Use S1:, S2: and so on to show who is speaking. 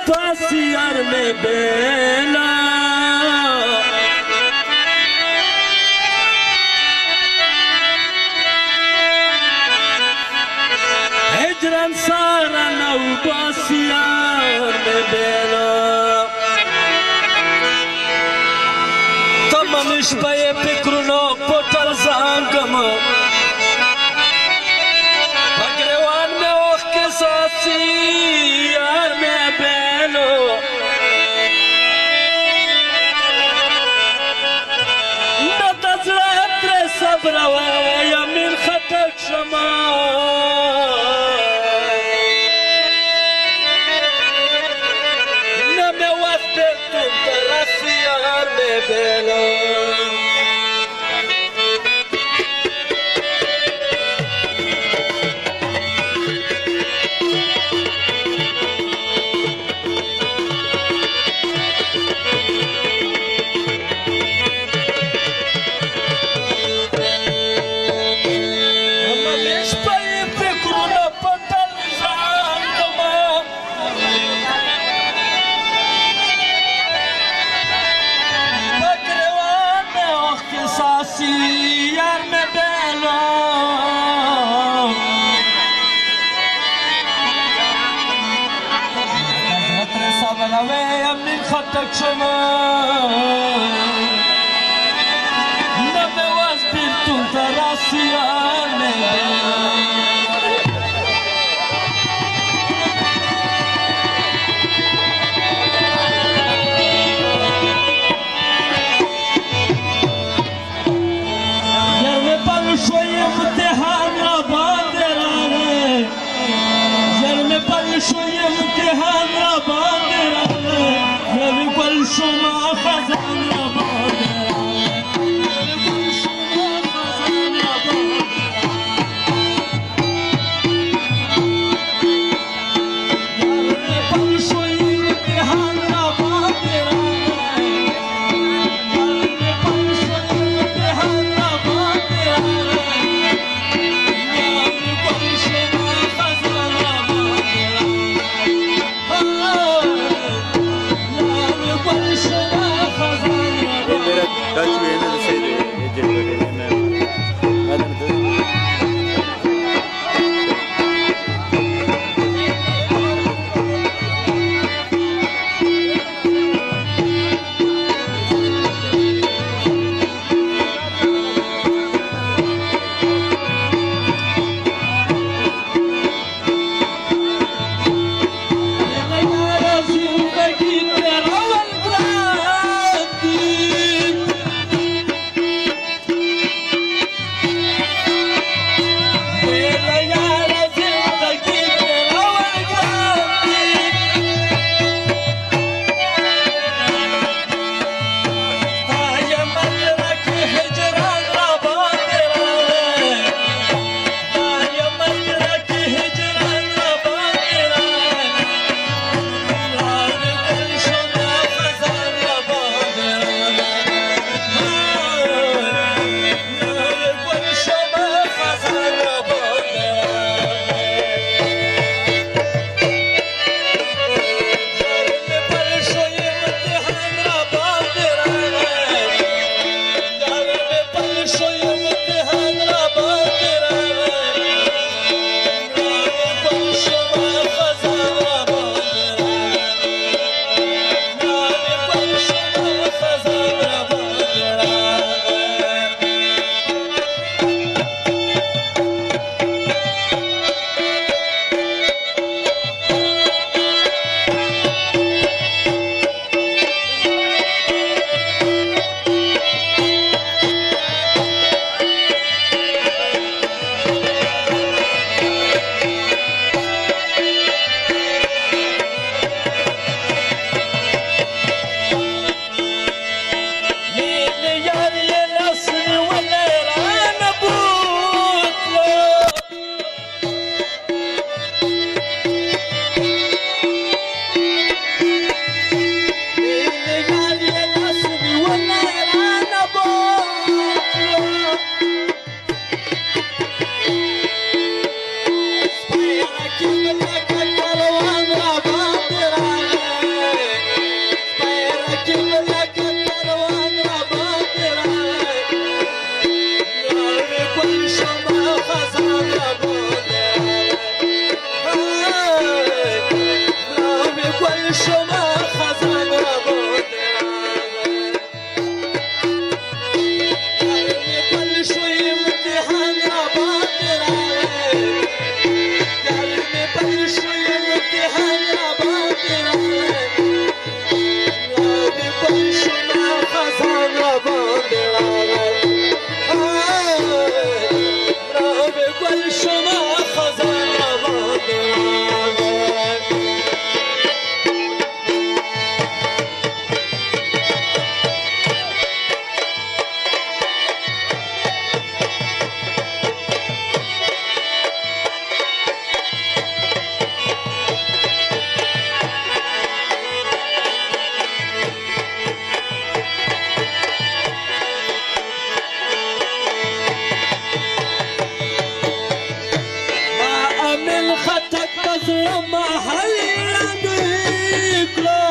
S1: पासियार में बेला हिजरन सारा नौ पासियार में बेला तमनिश पे फिक्रुनो पोटल सांगम भगवान में ओख के सासी यार में बेलो न तजरा सब्रवा यमीन खटक शमा न में वक्त तुम तरसी यार में बेलो यार में बेलो सबरवे अम्मी खटक शमा नबे वाज बिन तुम तरासी यार में बेलो شوية امتحان ربادراني يرمي بل شوية امتحان ربادراني يرمي بل شو ما خزان ربادراني يرمي بل شو ما خزان ربادراني يرمي بل شوية امتحان ربادراني يرمي بل شوية امتحان ربادراني شما خزان آباد خطك بزر محل بيكلو